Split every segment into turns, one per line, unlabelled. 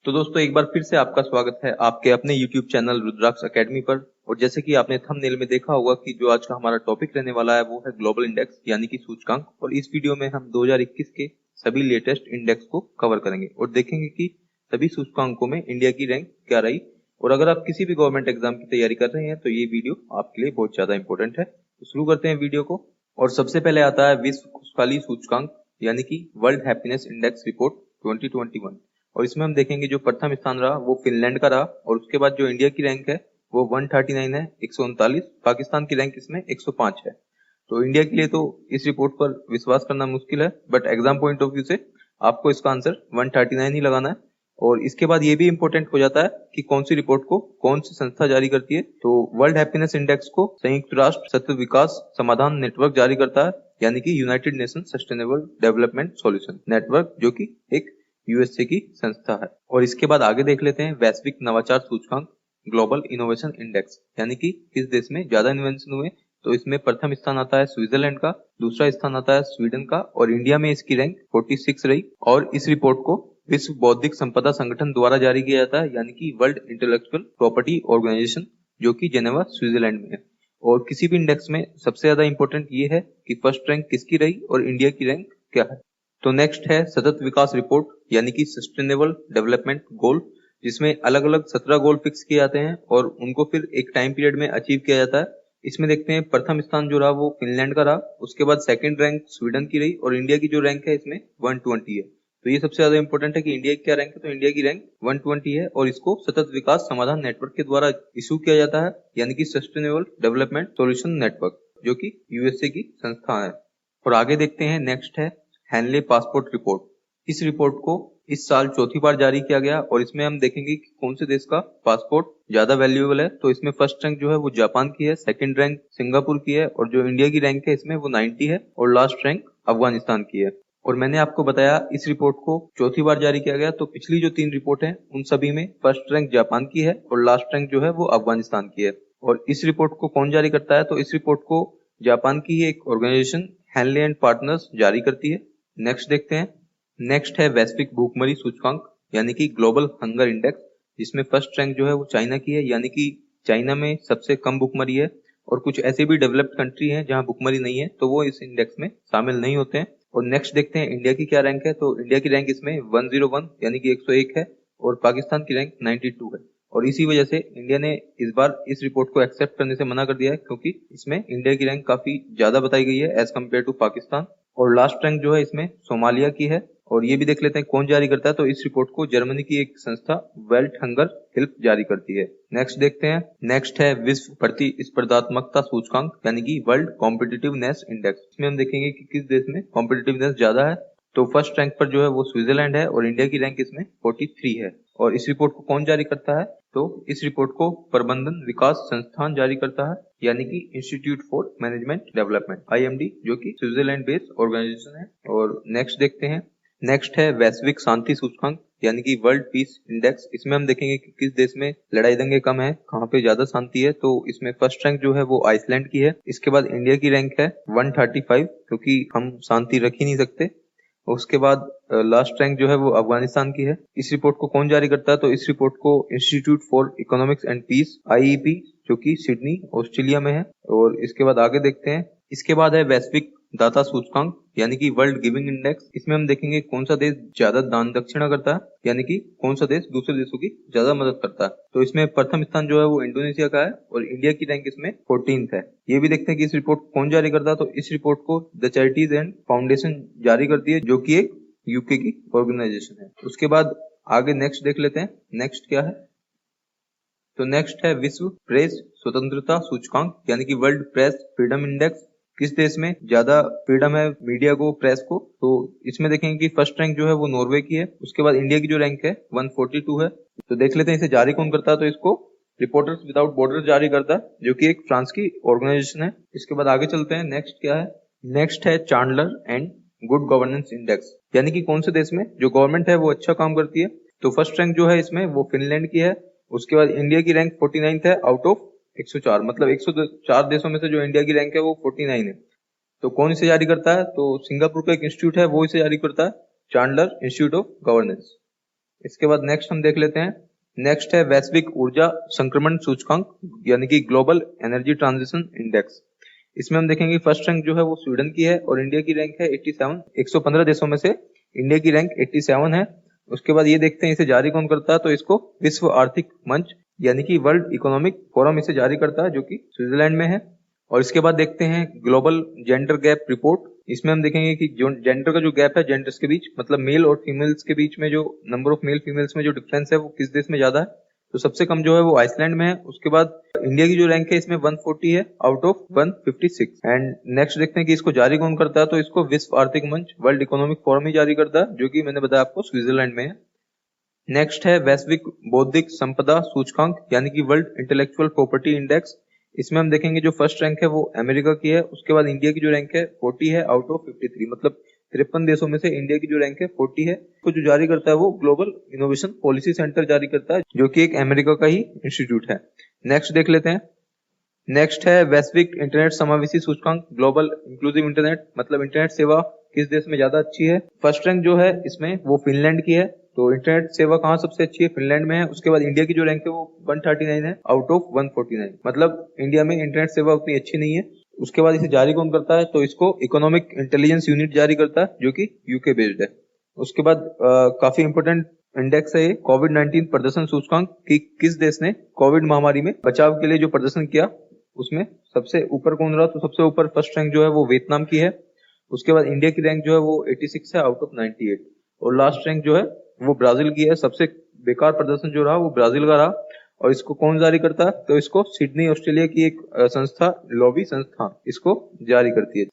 तो दोस्तों एक बार फिर से आपका स्वागत है आपके अपने YouTube चैनल रुद्राक्ष एकेडमी पर। और जैसे कि आपने थंबनेल में देखा होगा कि जो आज का हमारा टॉपिक रहने वाला है वो है ग्लोबल इंडेक्स यानी कि सूचकांक। और इस वीडियो में हम 2021 के सभी लेटेस्ट इंडेक्स को कवर करेंगे और देखेंगे कि सभी सूचकांकों में इंडिया की रैंक क्या रही। और अगर आप किसी भी गवर्नमेंट एग्जाम की तैयारी कर रहे हैं तो ये वीडियो आपके लिए बहुत ज्यादा इंपॉर्टेंट है। तो शुरू करते हैं वीडियो को। और सबसे पहले आता है विश्व खुशहाली सूचकांक यानी कि वर्ल्ड हैप्पीनेस इंडेक्स रिपोर्ट 2021। और इसमें हम देखेंगे जो प्रथम स्थान रहा वो फिनलैंड का रहा। और उसके बाद जो इंडिया की रैंक है वो 139 है, 139। पाकिस्तान की रैंक इसमें 105 है। तो इंडिया के लिए तो इस रिपोर्ट पर विश्वास करना मुश्किल है, but exam point of view से आपको इसका आंसर 139 ही लगाना है। और इसके बाद ये भी इंपॉर्टेंट हो जाता है कि कौन सी रिपोर्ट को कौन सी संस्था जारी करती है। तो वर्ल्ड हैप्पीनेस इंडेक्स को संयुक्त राष्ट्र सतत विकास समाधान नेटवर्क जारी करता है यानी कि United nation sustainable development solution network, जो कि एक यूएसए की संस्था है। और इसके बाद आगे देख लेते हैं वैश्विक नवाचार सूचकांक ग्लोबल इनोवेशन इंडेक्स यानी कि किस देश में ज्यादा इन्वेंशन हुए। तो इसमें प्रथम स्थान आता है स्विट्जरलैंड का, दूसरा स्थान आता है स्वीडन का और इंडिया में इसकी रैंक 46 रही। और इस रिपोर्ट को विश्व बौद्धिक संपदा संगठन द्वारा जारी किया जाता है यानी कि वर्ल्ड इंटेलेक्चुअल प्रॉपर्टी ऑर्गेनाइजेशन, जो कि जेनेवा स्विट्जरलैंड में है। और किसी भी इंडेक्स में सबसे ज्यादा इंपॉर्टेंट ये है कि फर्स्ट रैंक किसकी रही और इंडिया की रैंक क्या है। तो नेक्स्ट है सतत विकास रिपोर्ट यानी कि सस्टेनेबल डेवलपमेंट गोल, जिसमें अलग अलग 17 गोल फिक्स किए जाते हैं और उनको फिर एक टाइम पीरियड में अचीव किया जाता है। इसमें देखते हैं प्रथम स्थान जो रहा वो फिनलैंड का रहा, उसके बाद सेकंड रैंक स्वीडन की रही और इंडिया की जो रैंक है इसमें 120 है। तो ये सबसे ज्यादा इंपॉर्टेंट है कि इंडिया की क्या रैंक है। तो इंडिया की रैंक 120 है और इसको सतत विकास समाधान नेटवर्क के द्वारा इशू किया जाता है यानी कि सस्टेनेबल डेवलपमेंट सॉल्यूशन नेटवर्क, जो कि यूएसए की संस्था है। और आगे देखते हैं नेक्स्ट है हैनले पासपोर्ट रिपोर्ट। इस रिपोर्ट को इस साल चौथी बार जारी किया गया और इसमें हम देखेंगे कि कौन से देश का पासपोर्ट ज्यादा वैल्यूएबल है। तो इसमें फर्स्ट रैंक जो है वो जापान की है, सेकंड रैंक सिंगापुर की है और जो इंडिया की रैंक है इसमें वो 90 है और लास्ट रैंक अफगानिस्तान की है। और मैंने आपको बताया इस रिपोर्ट को चौथी बार जारी किया गया, तो पिछली जो 3 रिपोर्ट है उन सभी में फर्स्ट रैंक जापान की है और लास्ट रैंक जो है वो अफगानिस्तान की है। और इस रिपोर्ट को कौन जारी करता है, तो इस रिपोर्ट को जापान की एक ऑर्गेनाइजेशन हैनले एंड पार्टनर्स जारी करती है। नेक्स्ट देखते हैं। नेक्स्ट है वैश्विक भूखमरी सूचकांक यानी कि ग्लोबल हंगर इंडेक्स, जिसमें फर्स्ट रैंक जो है वो चाइना की है यानी कि चाइना में सबसे कम भूखमरी है। और कुछ ऐसे भी डेवलप्ड कंट्री हैं जहां भूखमरी नहीं है तो वो इस इंडेक्स में शामिल नहीं होते हैं। और नेक्स्ट देखते हैं इंडिया की क्या रैंक है। तो इंडिया की रैंक इसमें 101 यानी कि 101 है और पाकिस्तान की रैंक 92 है। और इसी वजह से इंडिया ने इस बार इस रिपोर्ट को एक्सेप्ट करने से मना कर दिया है, क्योंकि इसमें इंडिया की रैंक काफी ज्यादा बताई गई है एज कम्पेयर टू पाकिस्तान। और लास्ट रैंक जो है इसमें सोमालिया की है। और ये भी देख लेते हैं कौन जारी करता है। तो इस रिपोर्ट को जर्मनी की एक संस्था वर्ल्ड हंगर हेल्प जारी करती है। नेक्स्ट देखते हैं। नेक्स्ट है विश्व प्रतिस्पर्धात्मकता सूचकांक यानी कि वर्ल्ड कॉम्पिटिटिवनेस इंडेक्स। इसमें हम देखेंगे कि किस देश में कॉम्पिटिटिवनेस ज्यादा है। तो फर्स्ट रैंक पर जो है वो स्विट्जरलैंड है और इंडिया की रैंक इसमें 43 है। और इस रिपोर्ट को कौन जारी करता है, तो इस रिपोर्ट को प्रबंधन विकास संस्थान जारी करता है यानी कि institute for management development IMD, जो कि स्विट्जरलैंड बेस्ड ऑर्गेनाइजेशन है। और नेक्स्ट देखते हैं। नेक्स्ट है वैश्विक शांति सूचकांक यानी कि वर्ल्ड पीस इंडेक्स। इसमें हम देखेंगे कि किस देश में लड़ाई दंगे कम है, कहाँ पे ज्यादा शांति है। तो इसमें फर्स्ट रैंक जो है वो आइसलैंड की है। इसके बाद इंडिया की रैंक है 135, क्योंकि हम शांति रख ही नहीं सकते। उसके बाद लास्ट रैंक जो है वो अफगानिस्तान की है। इस रिपोर्ट को कौन जारी करता है, तो इस रिपोर्ट को Institute for Economics and Peace IEP, जो कि सिडनी ऑस्ट्रेलिया में है। और इसके बाद आगे देखते हैं। इसके बाद है वैश्विक दाता सूचकांक यानी कि वर्ल्ड गिविंग इंडेक्स। इसमें हम देखेंगे कौन सा देश ज्यादा दान दक्षिणा करता है यानी कि कौन सा देश दूसरे देशों की ज्यादा मदद करता है। तो इसमें प्रथम स्थान जो है वो इंडोनेशिया का है और इंडिया की रैंक इसमें 14th है। ये भी देखते हैं कि इस रिपोर्ट को कौन जारी करता है। तो इस रिपोर्ट को द चैरिटीज एंड फाउंडेशन जारी करती है, जो कि एक यूके की ऑर्गेनाइजेशन है। उसके बाद आगे नेक्स्ट देख लेते हैं। नेक्स्ट क्या है, तो नेक्स्ट है विश्व प्रेस स्वतंत्रता सूचकांक यानी कि वर्ल्ड प्रेस फ्रीडम इंडेक्स। किस देश में ज्यादा फ्रीडम है मीडिया को, प्रेस को। तो इसमें देखेंगे कि फर्स्ट रैंक जो है वो नॉर्वे की है। उसके बाद इंडिया की जो रैंक है 142 है। तो देख लेते हैं इसे जारी कौन करता है। तो इसको रिपोर्टर्स विदाउट बॉर्डर जारी करता है, जो कि एक फ्रांस की ऑर्गेनाइजेशन है। इसके बाद आगे चलते हैं। नेक्स्ट क्या है, नेक्स्ट है Chandler and good governance index यानी कि कौन से देश में जो गवर्नमेंट है वो अच्छा काम करती है। तो फर्स्ट रैंक जो है इसमें वो फिनलैंड की है। उसके बाद इंडिया की रैंक 49 है आउट ऑफ 104, मतलब 104 देशों में से जो इंडिया की रैंक है वो 49 है। तो कौन इसे जारी करता है, तो सिंगापुर का एक इंस्टीट्यूट है वो इसे जारी करता है, चांडलर इंस्टीट्यूट ऑफ गवर्नेंस। इसके बाद नेक्स्ट हम देख लेते हैं, नेक्स्ट है वैश्विक ऊर्जा संक्रमण सूचकांक यानी कि ग्लोबल एनर्जी ट्रांजिशन इंडेक्स। इसमें हम देखेंगे फर्स्ट रैंक जो है वो स्वीडन की है और इंडिया की रैंक है 87। 115 देशों में से इंडिया की रैंक 87 है। उसके बाद ये देखते हैं इसे जारी कौन करता है, तो इसको विश्व आर्थिक मंच यानी कि वर्ल्ड इकोनॉमिक फोरम इसे जारी करता है, जो कि स्विट्जरलैंड में है। और इसके बाद देखते हैं ग्लोबल जेंडर गैप रिपोर्ट। इसमें हम देखेंगे कि जो जेंडर का जो गैप है जेंडर्स के बीच, मतलब मेल और फीमेल्स के बीच में जो नंबर ऑफ मेल फीमेल्स में जो डिफरेंस है वो किस देश में ज्यादा है, तो सबसे कम जो है वो आइसलैंड में है। उसके बाद इंडिया की जो रैंक है इसमें 140 है आउट ऑफ 156। एंड नेक्स्ट देखते हैं कि इसको जारी कौन करता है, तो इसको विश्व आर्थिक मंच वर्ल्ड इकोनॉमिक फोरम ही जारी करता है, जो कि मैंने बताया आपको स्विट्जरलैंड में है। नेक्स्ट है वैश्विक बौद्धिक संपदा सूचकांक यानी कि वर्ल्ड इंटेलेक्चुअल प्रॉपर्टी इंडेक्स। इसमें हम देखेंगे जो फर्स्ट रैंक है वो अमेरिका की है। उसके बाद इंडिया की जो रैंक है 40 है आउट ऑफ 53, मतलब 53 देशों में से इंडिया की जो रैंक है 40 है। तो जो जारी करता है वो ग्लोबल इनोवेशन पॉलिसी सेंटर जारी करता है, जो कि एक अमेरिका का ही इंस्टीट्यूट है। नेक्स्ट देख लेते हैं, नेक्स्ट है वैश्विक इंटरनेट समावेशी सूचकांक ग्लोबल इंक्लूसिव इंटरनेट, मतलब इंटरनेट सेवा किस देश में ज्यादा अच्छी है। फर्स्ट रैंक जो है इसमें वो फिनलैंड की है, तो इंटरनेट सेवा कहाँ सबसे अच्छी है, फिनलैंड में है। उसके बाद इंडिया की जो रैंक है वो 139 है आउट ऑफ 149, मतलब इंडिया में इंटरनेट सेवा उतनी अच्छी नहीं है। उसके बाद इसे जारी कौन करता है, तो इसको इकोनॉमिक इंटेलिजेंस यूनिट जारी करता है, जो कि यूके बेस्ड है। उसके बाद काफी इंपोर्टेंट इंडेक्स है ये कोविड-19 प्रदर्शन सूचकांक कि किस देश ने कोविड महामारी में बचाव के लिए जो प्रदर्शन किया उसमें सबसे ऊपर कौन रहा, तो सबसे ऊपर फर्स्ट रैंक जो है वो वियतनाम की है। उसके बाद इंडिया की रैंक जो है वो 86 है आउट ऑफ 98 और लास्ट रैंक जो है वो ब्राजील की है। सबसे बेकार प्रदर्शन जो रहा वो ब्राजील का रहा। और इसको कौन जारी करता है, तो इसको सिडनी ऑस्ट्रेलिया की एक संस्था लॉबी संस्था इसको जारी करती है।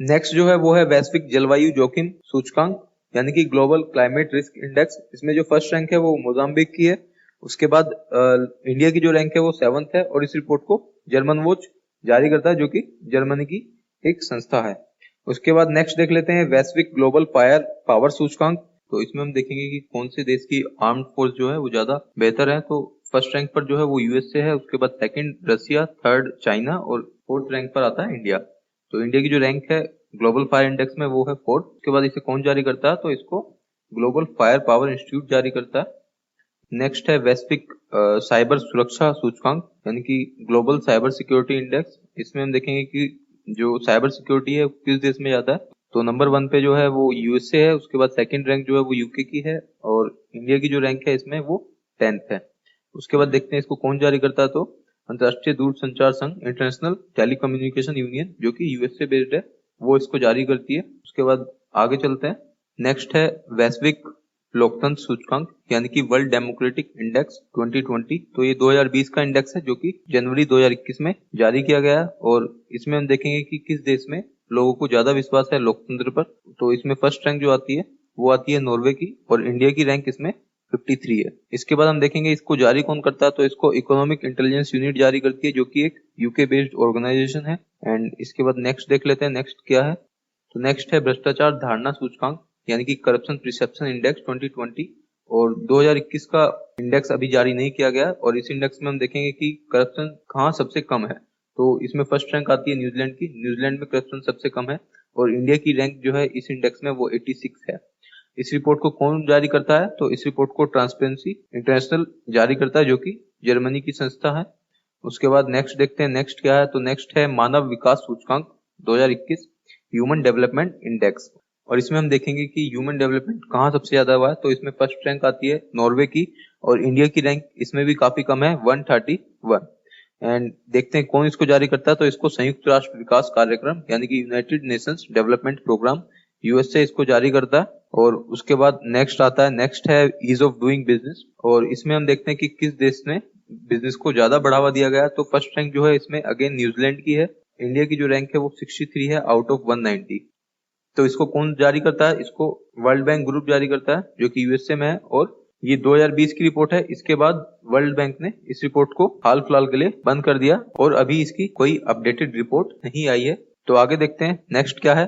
नेक्स्ट जो है वो है वैश्विक जलवायु जोखिम सूचकांक यानी कि ग्लोबल क्लाइमेट रिस्क इंडेक्स। इसमें जो फर्स्ट रैंक है वो मोजाम्बिक की है। उसके बाद इंडिया की जो रैंक है वो 7th है और इस रिपोर्ट को जर्मन वॉच जारी करता है, जो कि जर्मनी की एक संस्था है। उसके बाद नेक्स्ट देख लेते हैं वैश्विक ग्लोबल फायर पावर सूचकांक। तो इसमें हम देखेंगे कि कौन से देश की आर्म्ड फोर्स जो है वो ज्यादा बेहतर है। तो फर्स्ट रैंक पर जो है वो यूएसए है, उसके बाद सेकंड रसिया, थर्ड चाइना और फोर्थ रैंक पर आता है इंडिया। तो इंडिया की जो रैंक है ग्लोबल फायर इंडेक्स में वो है 4th। उसके बाद इसे कौन जारी करता है, तो इसको ग्लोबल फायर पावर इंस्टीट्यूट जारी करता है। नेक्स्ट है वैश्विक साइबर सुरक्षा सूचकांक यानी कि ग्लोबल साइबर सिक्योरिटी इंडेक्स। इसमें हम देखेंगे कि जो साइबर सिक्योरिटी है किस देश में ज्यादा है, तो नंबर 1 पे जो है वो यूएसए है। उसके बाद सेकंड रैंक जो है वो यूके की है और इंडिया की जो रैंक है इसमें वो 10th है। उसके बाद देखते हैं इसको कौन जारी करता है, तो अंतर्राष्ट्रीय दूरसंचार संघ इंटरनेशनल टेलीकम्युनिकेशन यूनियन, जो कि यूएसए बेस्ड है, वो इसको जारी करती है। उसके बाद आगे चलते हैं, नेक्स्ट है वैश्विक लोकतंत्र सूचकांक यानी कि वर्ल्ड डेमोक्रेटिक इंडेक्स 2020। तो ये 2020 का इंडेक्स है, जो कि जनवरी 2021 में जारी किया गया। और इसमें हम देखेंगे कि किस देश में लोगों को ज्यादा विश्वास है लोकतंत्र पर। तो इसमें फर्स्ट रैंक जो आती है वो आती है नॉर्वे की और इंडिया की रैंक इसमें 53 है। इसके बाद हम देखेंगे इसको जारी कौन करता है, तो इसको इकोनॉमिक इंटेलिजेंस यूनिट जारी करती है, जो कि एक यूके बेस्ड ऑर्गेनाइजेशन है। एंड इसके बाद नेक्स्ट देख लेते हैं, नेक्स्ट क्या है, तो नेक्स्ट है भ्रष्टाचार धारणा सूचकांक यानी कि करप्शन परसेप्शन इंडेक्स 2020। और 2021 का इंडेक्स अभी जारी नहीं किया गया और इस इंडेक्स में हम देखेंगे कि करप्शन कहाँ सबसे कम है। तो इसमें फर्स्ट रैंक आती है न्यूजीलैंड की, न्यूजीलैंड में करप्शन सबसे कम है और इंडिया की रैंक जो है इस इंडेक्स में वो 86 है। इस रिपोर्ट को कौन जारी करता है, तो इस रिपोर्ट को ट्रांसपेरेंसी इंटरनेशनल जारी करता है, जो कि जर्मनी की संस्था है। उसके बाद नेक्स्ट देखते हैं नेक्स्ट क्या है, तो नेक्स्ट है मानव विकास सूचकांक 2021 ह्यूमन डेवलपमेंट इंडेक्स। और इसमें हम देखेंगे कि ह्यूमन डेवलपमेंट कहाँ सबसे ज्यादा हुआ है, तो इसमें फर्स्ट रैंक आती है नॉर्वे की और इंडिया की रैंक इसमें भी काफी कम है 131। एंड देखते हैं कौन इसको जारी करता है, तो इसको संयुक्त राष्ट्र विकास कार्यक्रम यानी कि United Nations Development Programme USA इसको जारी करता है। और उसके बाद नेक्स्ट आता है, नेक्स्ट है ईज ऑफ डूइंग बिजनेस। और इसमें हम देखते हैं कि किस देश ने बिजनेस को ज्यादा बढ़ावा दिया गया, तो फर्स्ट रैंक जो है इसमें अगेन न्यूजीलैंड की है। इंडिया की जो रैंक है वो 63 है आउट ऑफ 190। तो इसको कौन जारी करता है, इसको वर्ल्ड बैंक ग्रुप जारी करता है, जो कि यूएसए में है और ये 2020 की रिपोर्ट है। इसके बाद वर्ल्ड बैंक ने इस रिपोर्ट को हाल फिलहाल के लिए बंद कर दिया और अभी इसकी कोई अपडेटेड रिपोर्ट नहीं आई है। तो आगे देखते हैं नेक्स्ट क्या है,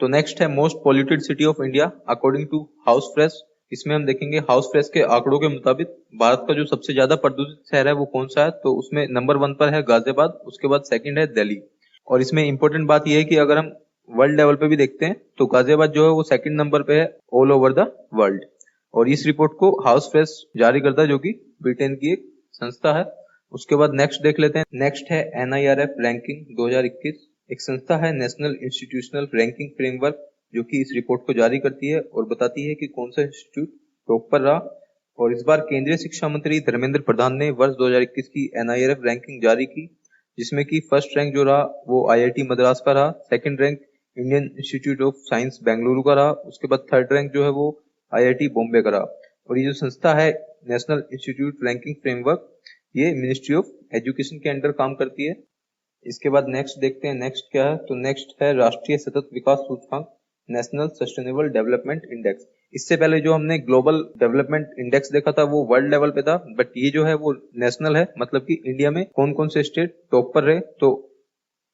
तो नेक्स्ट है most polluted city of India according to House Fresh. इसमें हम देखेंगे हाउस फ्रेश के आंकड़ों के मुताबिक भारत का जो सबसे ज्यादा प्रदूषित शहर है वो कौन सा है, तो उसमें नंबर 1 पर है गाजियाबाद, उसके बाद सेकंड है दिल्ली। और इसमें इंपॉर्टेंट बात यह है कि अगर हम वर्ल्ड लेवल पे भी देखते हैं तो गाजियाबाद जो है वो सेकंड नंबर पे है ऑल ओवर द वर्ल्ड। और इस रिपोर्ट को हाउस प्रेस जारी करता है, जो कि ब्रिटेन की एक संस्था है। उसके बाद नेक्स्ट देख लेते हैं। नेक्स्ट है NIRF रैंकिंग 2021। एक संस्था है नेशनल इंस्टीट्यूशनल रैंकिंग फ्रेमवर्क, जो कि इस रिपोर्ट को जारी करती है और बताती है कि कौन सा इंस्टीट्यूट टॉप पर रहा। और इस बार केंद्रीय शिक्षा मंत्री धर्मेंद्र प्रधान ने वर्ष 2021 की NIRF रैंकिंग जारी की, जिसमें कि फर्स्ट रैंक जो रहा वो IIT मद्रास का रहा, second rank Indian institute of science Bengaluru का रहा, उसके बाद थर्ड रैंक जो है वो IIT बॉम्बे का रहा। और ये जो संस्था है नेशनल इंस्टीट्यूट रैंकिंग फ्रेमवर्क, ये मिनिस्ट्री ऑफ एजुकेशन के अंडर काम करती है। इसके बाद नेक्स्ट देखते हैं नेक्स्ट क्या है। तो नेक्स्ट है राष्ट्रीय सतत विकास सूचकांक, नेशनल सस्टेनेबल डेवलपमेंट इंडेक्स। इससे पहले जो हमने ग्लोबल डेवलपमेंट इंडेक्स देखा था वो वर्ल्ड लेवल पे था, बट ये जो है वो नेशनल है, मतलब कि इंडिया में कौन कौन से स्टेट टॉप पर रहे। तो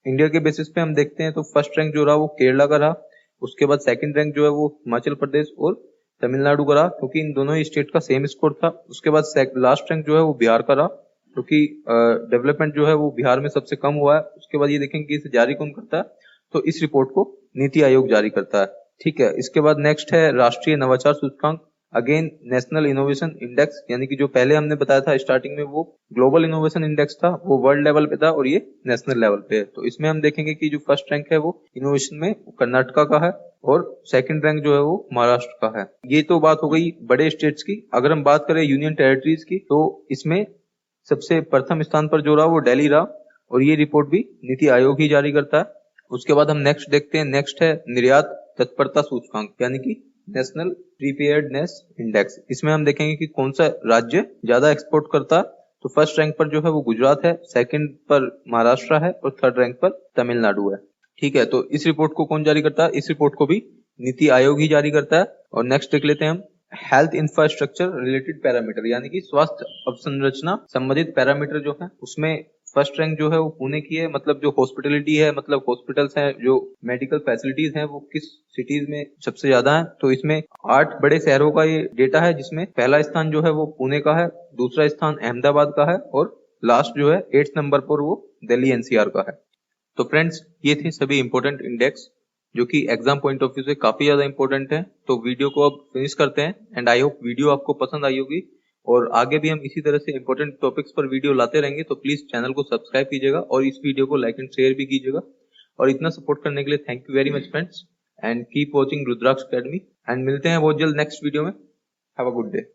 इंडिया के बेसिस पे हम देखते हैं तो फर्स्ट रैंक जो रहा वो केरला का रहा, उसके बाद सेकंड रैंक जो है वो हिमाचल प्रदेश और तमिलनाडु का रहा, क्योंकि इन दोनों ही स्टेट का सेम स्कोर था। उसके बाद लास्ट रैंक जो है वो बिहार का रहा, क्योंकि डेवलपमेंट जो है वो बिहार में सबसे कम हुआ है। उसके बाद ये देखेंगे कि इसे जारी कौन करता है, तो इस रिपोर्ट को नीति आयोग जारी करता है। ठीक है, इसके बाद नेक्स्ट है राष्ट्रीय नवाचार सूचकांक, अगेन नेशनल इनोवेशन इंडेक्स, यानी कि जो पहले हमने बताया था स्टार्टिंग में वो ग्लोबल इनोवेशन इंडेक्स था, वो वर्ल्ड लेवल पे था और ये नेशनल लेवल पे है। तो इसमें हम देखेंगे कि जो फर्स्ट रैंक है वो इनोवेशन में कर्नाटका का है और सेकंड रैंक जो है वो महाराष्ट्र का है। ये तो बात हो गई बड़े स्टेट्स की। अगर हम बात करें यूनियन टेरिटरीज की, तो इसमें सबसे प्रथम स्थान पर जो रहा वो दिल्ली रहा, और ये रिपोर्ट भी नीति आयोग ही जारी करता है। उसके बाद हम नेक्स्ट देखते हैं। नेक्स्ट है निर्यात तत्परता सूचकांक, यानी कि नेशनल प्रीपेयर्डनेस इंडेक्स। इसमें हम देखेंगे कि कौन सा राज्य ज्यादा एक्सपोर्ट करता है। तो फर्स्ट रैंक पर जो है वो गुजरात है, सेकंड पर महाराष्ट्र है और थर्ड रैंक पर तमिलनाडु है। ठीक है, तो इस रिपोर्ट को कौन जारी करता है? इस रिपोर्ट को भी नीति आयोग ही जारी करता है। और नेक्स्ट देख लेते हैं हम हेल्थ इंफ्रास्ट्रक्चर रिलेटेड पैरामीटर, यानी कि स्वास्थ्य अवसंरचना संबंधित पैरामीटर जो है उसमें फर्स्ट रैंक जो है वो पुणे की है, मतलब जो हॉस्पिटलिटी है, मतलब हॉस्पिटल्स हैं, जो मेडिकल फैसिलिटीज हैं, वो किस सिटीज में सबसे ज्यादा है। तो इसमें 8 बड़े शहरों का ये डेटा है, जिसमें पहला स्थान जो है वो पुणे का है, दूसरा स्थान अहमदाबाद का है और लास्ट जो है 8th नंबर पर वो दिल्ली NCR का है। तो फ्रेंड्स, ये थे सभी इंपॉर्टेंट इंडेक्स जो कि एग्जाम पॉइंट ऑफ व्यू से काफी ज्यादा इंपॉर्टेंट है। तो वीडियो को अब फिनिश करते हैं एंड आई होप वीडियो आपको पसंद आई होगी, और आगे भी हम इसी तरह से इंपॉर्टेंट टॉपिक्स पर वीडियो लाते रहेंगे। तो प्लीज चैनल को सब्सक्राइब कीजिएगा और इस वीडियो को लाइक एंड शेयर भी कीजिएगा। और इतना सपोर्ट करने के लिए thank you very much friends, and keep watching Rudraksh Academy, and मिलते हैं बहुत जल्द नेक्स्ट वीडियो में। Have a good day.